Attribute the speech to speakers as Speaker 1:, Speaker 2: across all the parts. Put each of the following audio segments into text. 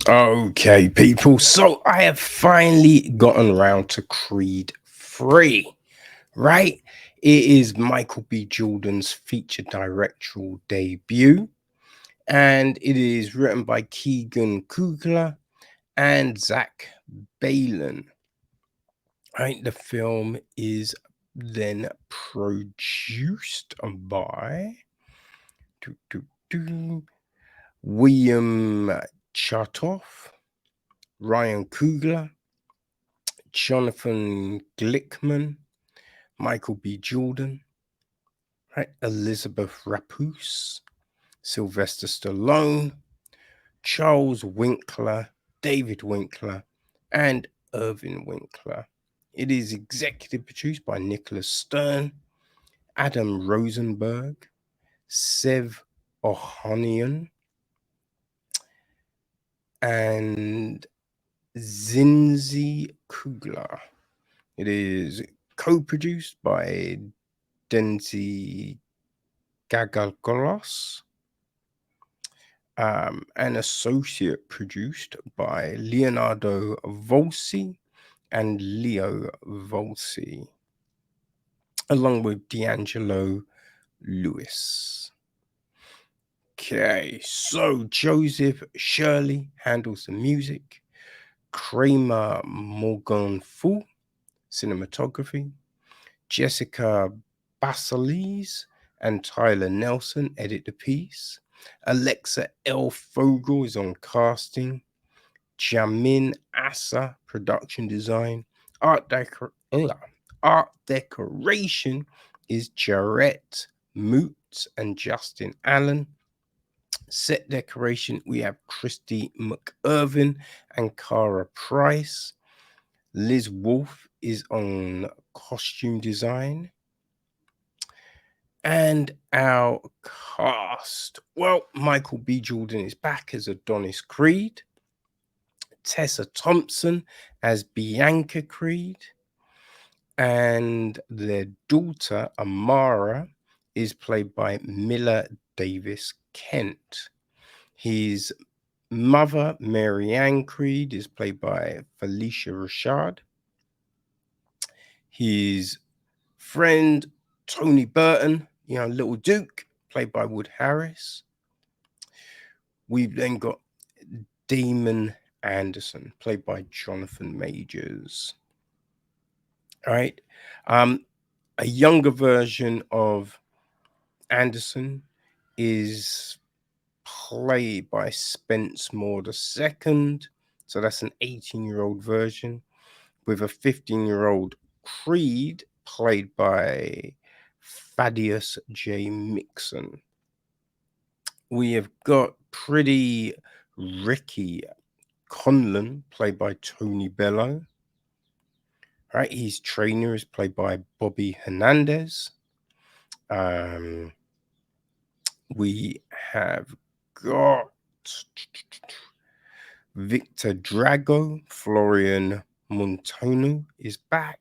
Speaker 1: Okay, people. So I have finally gotten around to Creed 3, right? It is Michael B. Jordan's feature directorial debut, and it is written by Keenan Coogler and Zach Baylin. Right? The film is then produced by doo, doo, doo, William Chartoff, Ryan Coogler, Jonathan Glickman, Michael B. Jordan, right? Elizabeth Rapoose, Sylvester Stallone, Charles Winkler, David Winkler, and Irvin Winkler. It is executive produced by Nicholas Stern, Adam Rosenberg, Sev Ohanian, and Zinzi Kugler. It is co-produced by Denzi Gagalgolos, and associate produced by Leonardo Volsi and Leo Volsi, along with D'Angelo Lewis. Okay, so Joseph Shirley handles the music, Kramer Morgan-Fu, cinematography, Jessica Basiles and Tyler Nelson edit the piece. Alexa L. Fogel is on casting. Jamin Assa, production design. Art decoration is Jarrett Moots and Justin Allen. Set decoration, we have Christy McIrvin and Cara Price. Liz Wolfe is on costume design. And our cast. Well, Michael B. Jordan is back as Adonis Creed. Tessa Thompson as Bianca Creed. And their daughter, Amara, is played by Mila Davis Kent. His mother, Marianne Creed, is played by Felicia Rashad. His friend, Tony Burton, Little Duke, played by Wood Harris. We've then got Damon Anderson, played by Jonathan Majors. All right. A younger version of Anderson is played by Spence Moore II. So that's an 18-year-old version, with a 15-year-old Creed played by Thaddeus J. Mixon. We have got Pretty Ricky Conlon, played by Tony Bello. Right, his trainer is played by Bobby Hernandez. We have got Victor Drago, Florian Montano is back.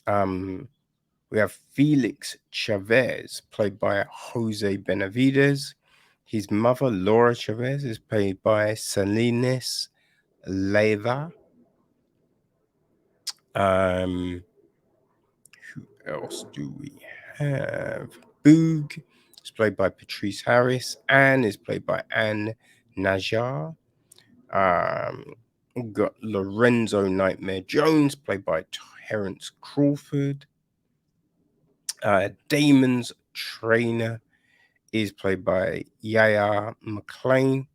Speaker 1: We have Felix Chavez, played by Jose Benavides. His mother, Laura Chavez, is played by Salinas Leiva. Who else do we have? Boog is played by Patrice Harris. Anne is played by Anne Najar. We've got Lorenzo Nightmare Jones, played by Terrence Crawford. Damon's trainer is played by Yaya McLean,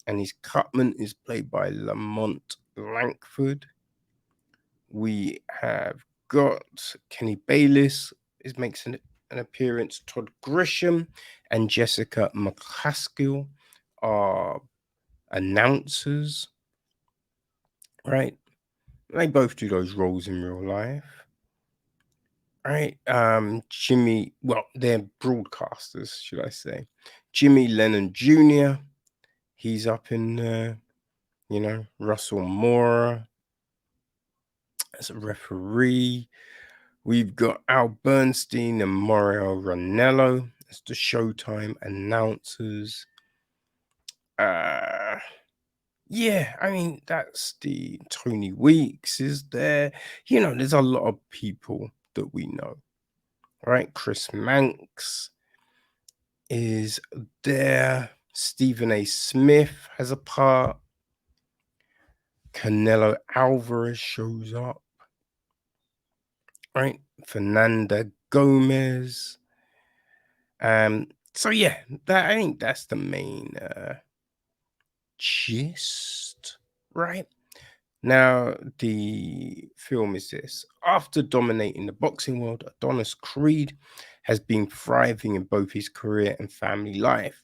Speaker 1: and his cutman is played by Lamont Lankford. We have got Kenny Bayliss makes an appearance. Todd Grisham and Jessica McCaskill are announcers. Right? They both do those roles in real life. Right? Jimmy, well, they're broadcasters, should I say. Jimmy Lennon Jr., he's up in Russell Mora as a referee. We've got Al Bernstein and Mario Ranello as the Showtime announcers. yeah, I mean, that's the Tony Weeks is there. There's a lot of people that we know, right? Chris Manx is there. Stephen A. Smith has a part. Canelo Alvarez shows up, right? Fernanda Gomez. So yeah, I think that's the main gist, right? Now, the film is this. After dominating the boxing world, Adonis Creed has been thriving in both his career and family life.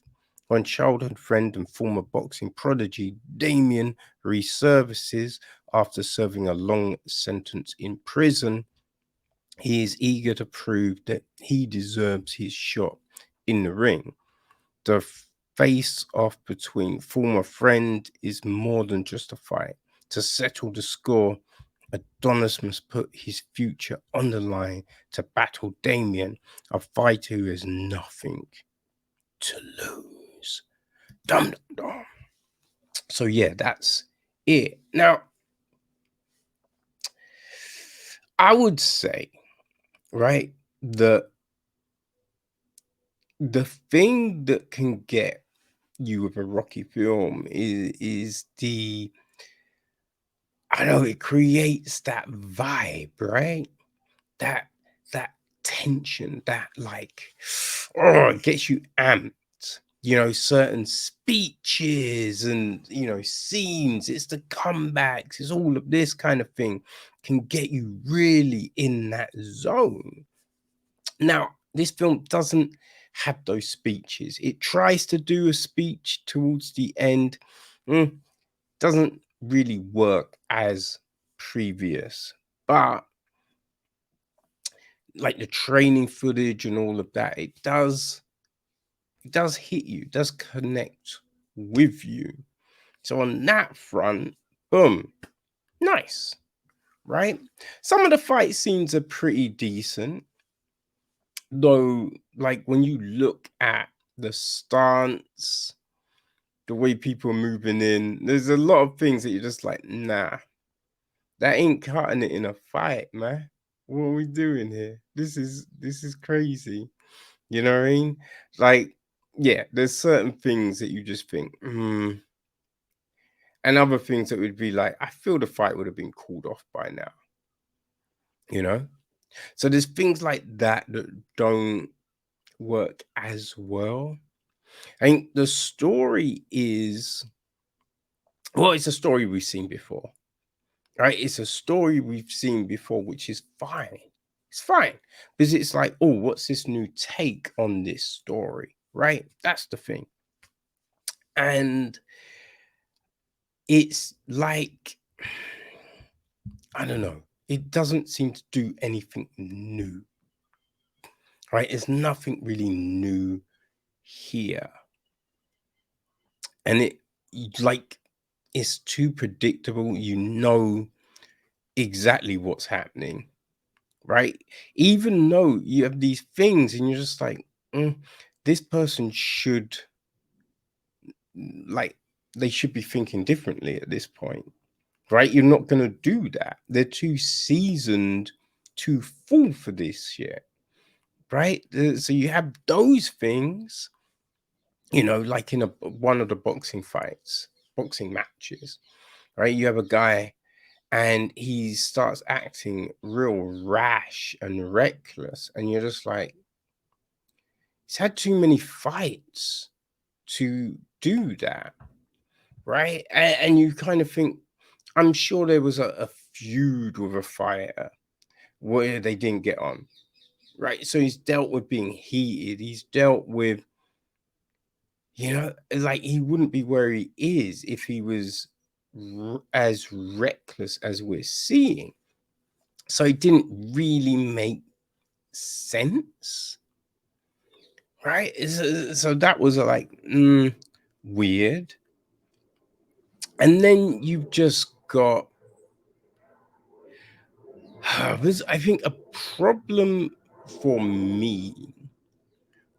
Speaker 1: When childhood friend and former boxing prodigy Damian resurfaces after serving a long sentence in prison, he is eager to prove that he deserves his shot in the ring. The face off between former friend is more than just a fight. To settle the score, Adonis must put his future on the line to battle Damian, a fighter who has nothing to lose. Dum dum dum. So yeah, that's it. Now, I would say, right, the thing that can get you with a Rocky film is the I know it creates that vibe, right? That that tension, that like, oh, it gets you amped. Certain speeches and scenes. It's the comebacks. It's all of this kind of thing can get you really in that zone. Now, this film doesn't have those speeches. It tries to do a speech towards the end. Doesn't really work as previous, but like the training footage and all of that, it does hit you, does connect with you. So on that front, boom, nice, right? Some of the fight scenes are pretty decent, though. Like when you look at the stance, the way people are moving in, there's a lot of things that you're just like, nah, that ain't cutting it in a fight, man. What are we doing here? This is crazy. You know what I mean? Like, yeah, there's certain things that you just think, and other things that would be like, I feel the fight would have been called off by now. You know? So there's things like that that don't work as well. I think the story is it's a story we've seen before. Right? It's a story we've seen before, which is fine. It's fine because it's like, oh, what's this new take on this story? Right? That's the thing. And it's like, I don't know, it doesn't seem to do anything new. Right? There's nothing really new here. And like, it's too predictable. You know exactly what's happening. Right? Even though you have these things and you're just like, this person should, like, they should be thinking differently at this point, right? You're not going to do that. They're too seasoned, too full for this shit, right? So you have those things, like in one of the boxing matches, right? You have a guy and he starts acting real rash and reckless, and you're just like, he's had too many fights to do that, right? And you kind of think, I'm sure there was a feud with a fighter where they didn't get on, right? So he's dealt with being heated. He's dealt with, like he wouldn't be where he is if he was as reckless as we're seeing. So it didn't really make sense, right? So that was like weird. And then you've just got, I think a problem for me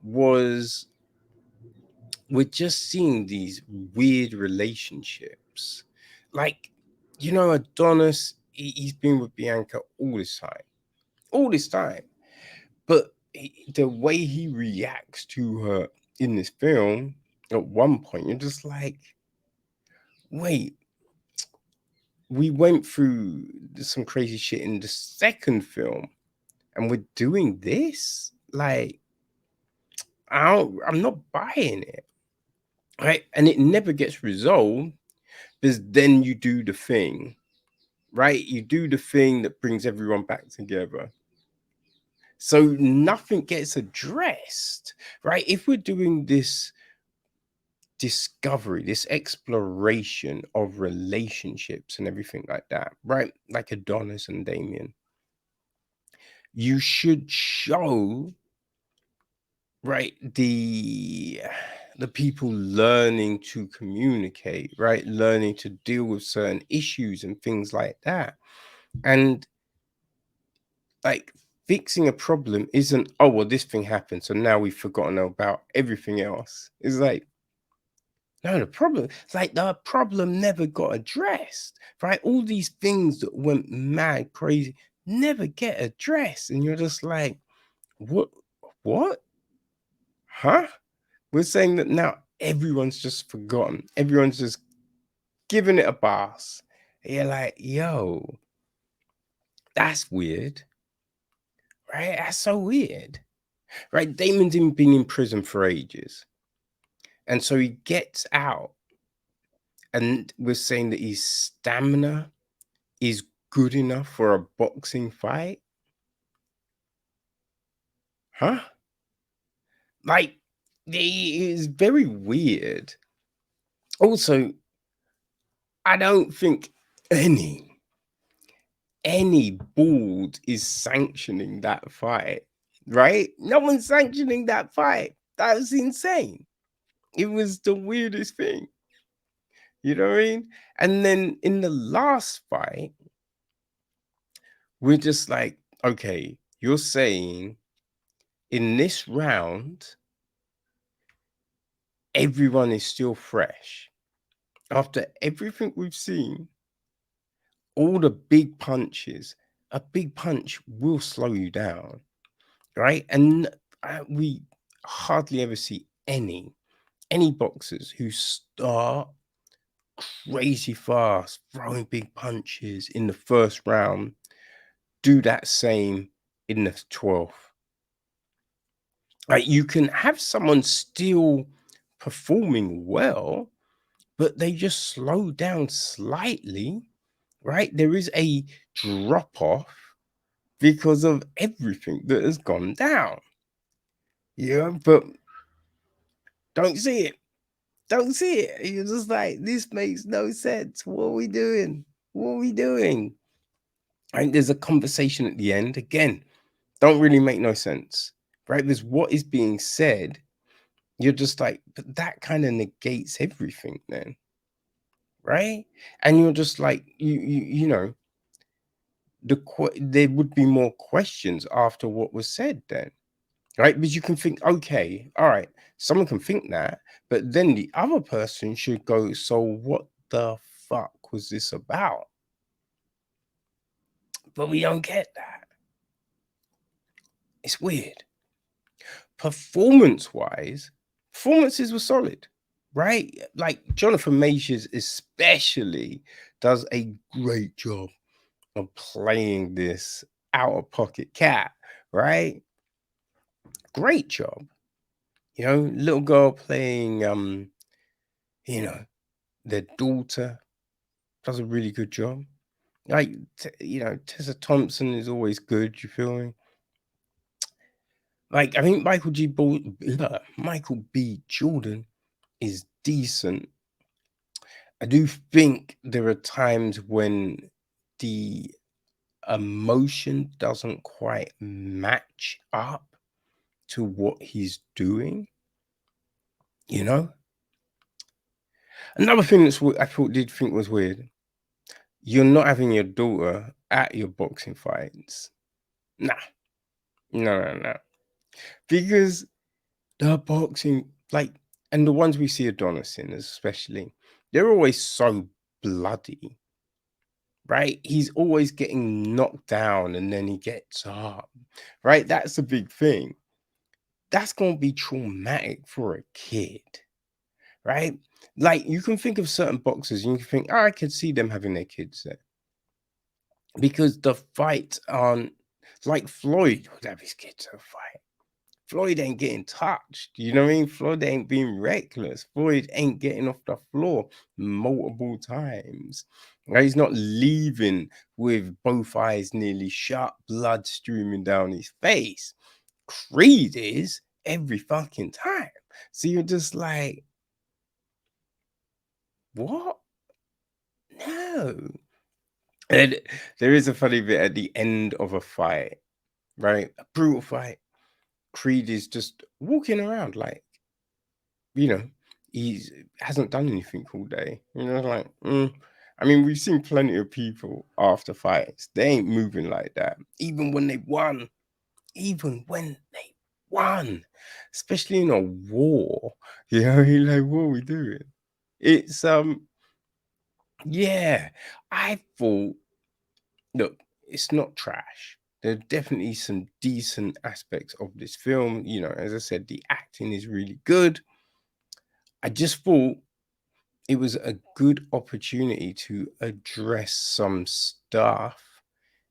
Speaker 1: was we're just seeing these weird relationships, relationships. Like, Adonis, he's been with Bianca all this time. But the way he reacts to her in this film, at one point, you're just like, wait, we went through some crazy shit in the second film, and we're doing this? Like, I'm not buying it. Right? And it never gets resolved, because then you do the thing, right? You do the thing that brings everyone back together. So nothing gets addressed, right? If we're doing this discovery, this exploration of relationships and everything like that, right? Like Adonis and Damian, you should show, right, the people learning to communicate, right? Learning to deal with certain issues and things like that. And like, fixing a problem isn't, oh, well, this thing happened, so now we've forgotten about everything else. It's like, no, the problem never got addressed, right? All these things that went mad crazy never get addressed. And you're just like, what? What? Huh? We're saying that now everyone's just forgotten. Everyone's just giving it a pass. And you're like, yo, that's weird, right? That's so weird, right? Damon's been in prison for ages. And so he gets out, and we're saying that his stamina is good enough for a boxing fight? Huh? Like, it is very weird. Also, I don't think any board is sanctioning that fight, right? No one's sanctioning that fight. That was insane. It was the weirdest thing. You know what I mean? And then in the last fight, we're just like, okay, you're saying in this round, everyone is still fresh. After everything we've seen, all the big punches, a big punch will slow you down, right? And we hardly ever see any boxers who start crazy fast, throwing big punches in the first round, do that same in the 12th. Like, you can have someone still performing well, but they just slow down slightly, right? There is a drop off because of everything that has gone down. Yeah, but don't see it. Don't see it. You're just like, this makes no sense. What are we doing? What are we doing? And there's a conversation at the end. Again, don't really make no sense, right? Because what is being said, you're just like, but that kind of negates everything then, right? And you're just like, you know, there would be more questions after what was said then, right? Because you can think, okay, all right, someone can think that, but then the other person should go, so what the fuck was this about? But we don't get that. It's weird. Performances were solid, right? Like Jonathan Majors especially does a great job of playing this out of pocket cat, right? Great job. You know, little girl playing you know, their daughter does a really good job. Like, Tessa Thompson is always good, you feel me? Like, I think Michael B. Jordan is decent. I do think there are times when the emotion doesn't quite match up to what he's doing, you know? Another thing I did think was weird. You're not having your daughter at your boxing fights. Nah. No. Because the boxing, like, and the ones we see Adonis in especially, they're always so bloody, right? He's always getting knocked down and then he gets up, right? That's a big thing. That's going to be traumatic for a kid, right? Like you can think of certain boxers and you can think, oh, I could see them having their kids there because the fights aren't like Floyd would have his kids in a fight. Floyd ain't getting touched. You know what I mean? Floyd ain't being reckless. Floyd ain't getting off the floor multiple times. Right? He's not leaving with both eyes nearly shut, blood streaming down his face. Creed is every fucking time. So you're just like, what? No. And there is a funny bit at the end of a fight, right? A brutal fight. Creed is just walking around like, you know, he's hasn't done anything all day. You know, like, I mean, we've seen plenty of people after fights. They ain't moving like that. Even when they won, especially in a war. You know, you're like, what are we doing? It's yeah. I thought, look, it's not trash. There are definitely some decent aspects of this film. You know, as I said, the acting is really good. I just thought it was a good opportunity to address some stuff,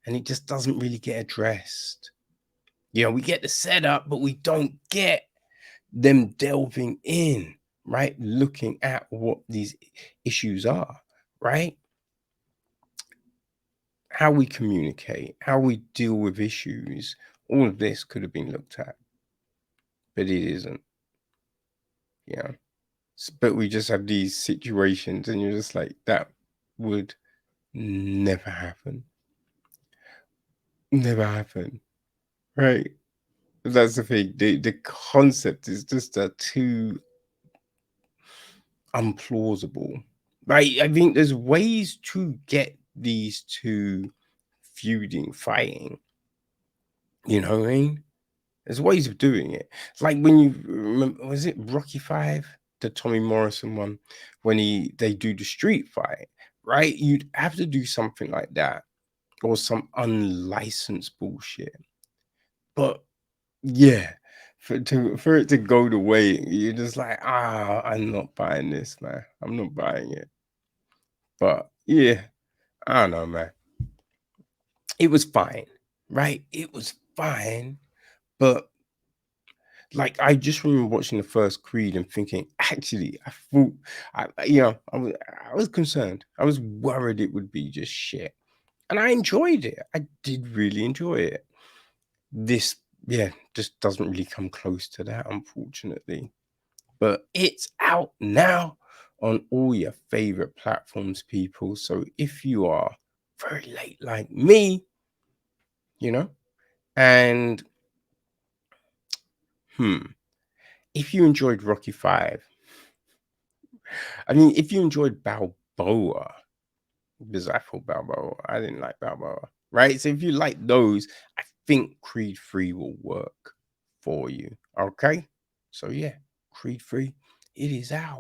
Speaker 1: and it just doesn't really get addressed. You know, we get the setup, but we don't get them delving in, right? Looking at what these issues are, right? How we communicate, how we deal with issues, all of this could have been looked at, but it isn't. Yeah. But we just have these situations, and you're just like, that would never happen. Never happen. Right. That's the thing. The concept is just too unplausible. Right. I think there's ways to get these two feuding, fighting. You know what I mean? There's ways of doing it. It's like when you remember, was it Rocky Five, the Tommy Morrison one, when they do the street fight, right? You'd have to do something like that or some unlicensed bullshit. But yeah, for it to go the way you're just like, I'm not buying this, man. I'm not buying it. But yeah, I don't know, man. It was fine, right? It was fine, but like I just remember watching the first Creed and thinking, actually, I thought, I was concerned. I was worried it would be just shit, and I enjoyed it. I did really enjoy it. This, yeah, just doesn't really come close to that, unfortunately. But it's out now on all your favorite platforms, people. So if you are very late like me, you know, and if you enjoyed Rocky Five, I mean, if you enjoyed Balboa, because I thought Balboa, I didn't like Balboa, right? So if you like those, I think Creed 3 will work for you. Okay. So yeah, Creed 3, it is out.